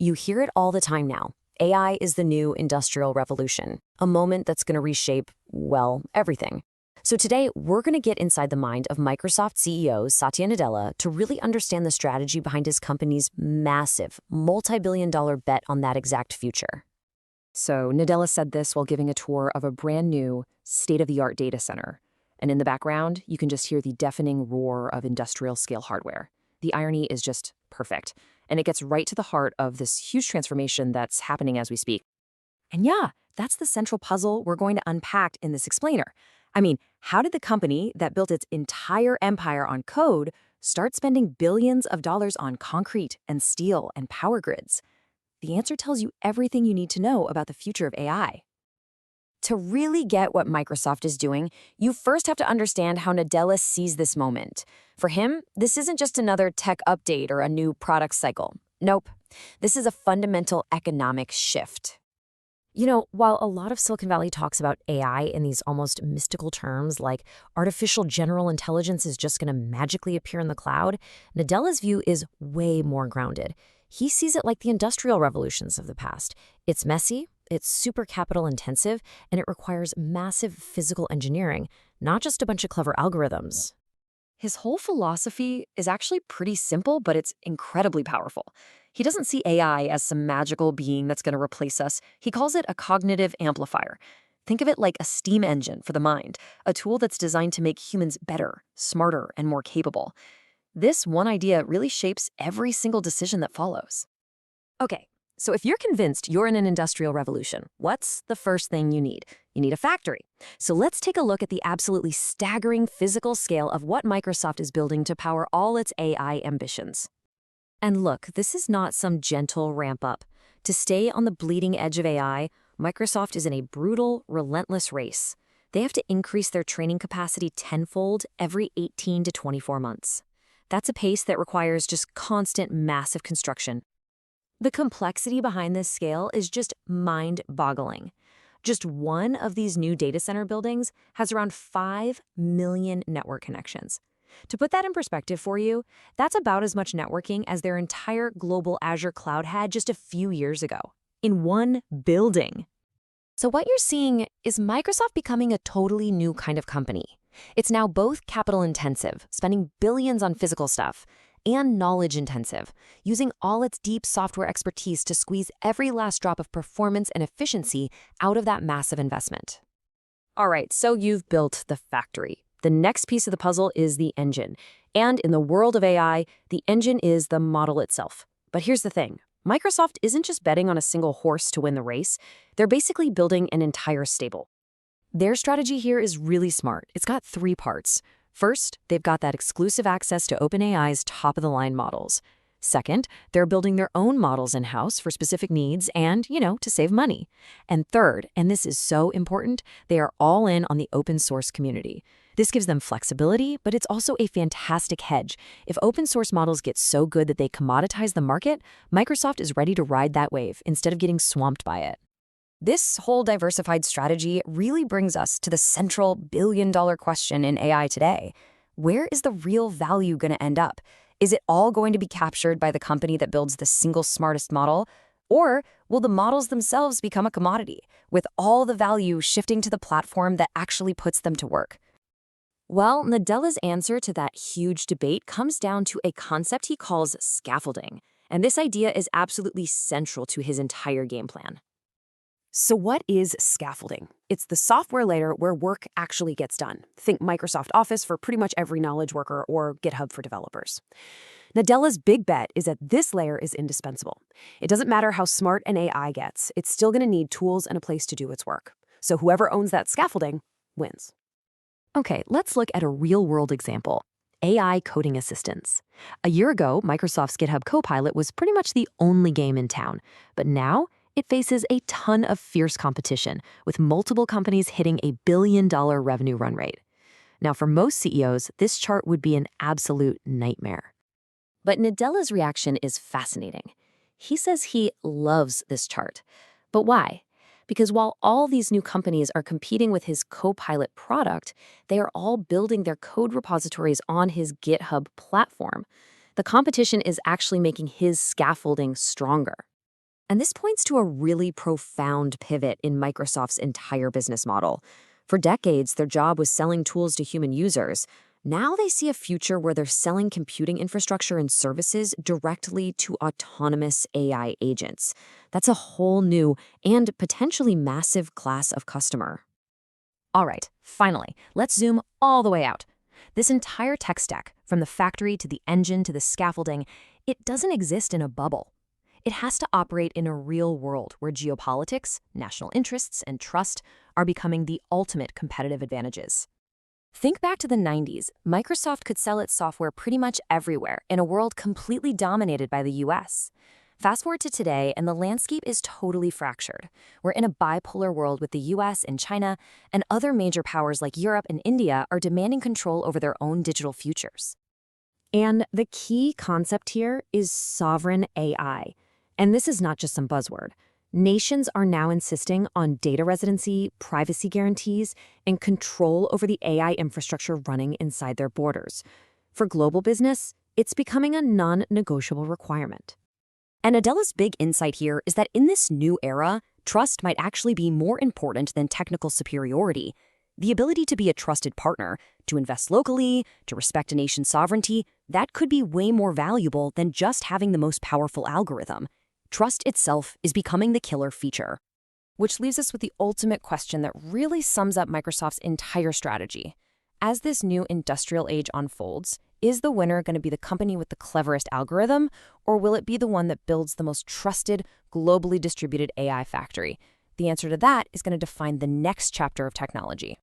You hear it all the time now. AI is the new industrial revolution, a moment that's going to reshape, well, everything. So today, we're going to get inside the mind of Microsoft CEO Satya Nadella to really understand the strategy behind his company's massive, multi-billion-dollar bet on that exact future. So Nadella said this while giving a tour of a brand new, state-of-the-art data center. And in the background, you can just hear the deafening roar of industrial-scale hardware. The irony is just perfect, and it gets right to the heart of this huge transformation that's happening as we speak. And yeah, that's the central puzzle we're going to unpack in this explainer. I mean, how did the company that built its entire empire on code start spending billions of dollars on concrete and steel and power grids? The answer tells you everything you need to know about the future of AI. To really get what Microsoft is doing, you first have to understand how Nadella sees this moment. For him, this isn't just another tech update or a new product cycle. Nope. This is a fundamental economic shift. You know, while a lot of Silicon Valley talks about AI in these almost mystical terms like artificial general intelligence is just going to magically appear in the cloud, Nadella's view is way more grounded. He sees it like the industrial revolutions of the past. It's messy, it's super capital intensive, and it requires massive physical engineering, not just a bunch of clever algorithms. His whole philosophy is actually pretty simple, but it's incredibly powerful. He doesn't see AI as some magical being that's going to replace us. He calls it a cognitive amplifier. Think of it like a steam engine for the mind, a tool that's designed to make humans better, smarter, and more capable. This one idea really shapes every single decision that follows. Okay, so if you're convinced you're in an industrial revolution, what's the first thing you need? You need a factory. So let's take a look at the absolutely staggering physical scale of what Microsoft is building to power all its AI ambitions. And look, this is not some gentle ramp up. To stay on the bleeding edge of AI, Microsoft is in a brutal, relentless race. They have to increase their training capacity tenfold every 18 to 24 months. That's a pace that requires just constant, massive construction. The complexity behind this scale is just mind-boggling. Just one of these new data center buildings has around 5 million network connections. To put that in perspective for you, that's about as much networking as their entire global Azure cloud had just a few years ago, in one building. So what you're seeing is Microsoft becoming a totally new kind of company. It's now both capital-intensive, spending billions on physical stuff, and knowledge-intensive, using all its deep software expertise to squeeze every last drop of performance and efficiency out of that massive investment. All right, so you've built the factory. The next piece of the puzzle is the engine. And in the world of AI, the engine is the model itself. But here's the thing. Microsoft isn't just betting on a single horse to win the race. They're basically building an entire stable. Their strategy here is really smart. It's got 3 parts. First, they've got that exclusive access to OpenAI's top-of-the-line models. Second, they're building their own models in-house for specific needs and, to save money. And third, and this is so important, they are all in on the open source community. This gives them flexibility, but it's also a fantastic hedge. If open source models get so good that they commoditize the market, Microsoft is ready to ride that wave instead of getting swamped by it. This whole diversified strategy really brings us to the central billion-dollar question in AI today. Where is the real value going to end up? Is it all going to be captured by the company that builds the single smartest model? Or will the models themselves become a commodity, with all the value shifting to the platform that actually puts them to work? Well, Nadella's answer to that huge debate comes down to a concept he calls scaffolding. And this idea is absolutely central to his entire game plan. So what is scaffolding? It's the software layer where work actually gets done. Think Microsoft Office for pretty much every knowledge worker or GitHub for developers. Nadella's big bet is that this layer is indispensable. It doesn't matter how smart an AI gets, it's still going to need tools and a place to do its work. So whoever owns that scaffolding wins. Okay, let's look at a real-world example. AI coding assistants. A year ago, Microsoft's GitHub Copilot was pretty much the only game in town. But now, it faces a ton of fierce competition, with multiple companies hitting a billion-dollar revenue run rate. Now, for most CEOs, this chart would be an absolute nightmare. But Nadella's reaction is fascinating. He says he loves this chart. But why? Because while all these new companies are competing with his Copilot product, they are all building their code repositories on his GitHub platform. The competition is actually making his scaffolding stronger. And this points to a really profound pivot in Microsoft's entire business model. For decades, their job was selling tools to human users. Now they see a future where they're selling computing infrastructure and services directly to autonomous AI agents. That's a whole new and potentially massive class of customer. All right, finally, let's zoom all the way out. This entire tech stack, from the factory to the engine to the scaffolding, it doesn't exist in a bubble. It has to operate in a real world where geopolitics, national interests, and trust are becoming the ultimate competitive advantages. Think back to the 90s. Microsoft could sell its software pretty much everywhere in a world completely dominated by the US. Fast forward to today, and the landscape is totally fractured. We're in a bipolar world with the US and China, and other major powers like Europe and India are demanding control over their own digital futures. And the key concept here is sovereign AI. And this is not just some buzzword. Nations are now insisting on data residency, privacy guarantees, and control over the AI infrastructure running inside their borders. For global business, it's becoming a non-negotiable requirement. And Nadella's big insight here is that in this new era, trust might actually be more important than technical superiority. The ability to be a trusted partner, to invest locally, to respect a nation's sovereignty, that could be way more valuable than just having the most powerful algorithm. Trust itself is becoming the killer feature. Which leaves us with the ultimate question that really sums up Microsoft's entire strategy. As this new industrial age unfolds, is the winner going to be the company with the cleverest algorithm, or will it be the one that builds the most trusted, globally distributed AI factory? The answer to that is going to define the next chapter of technology.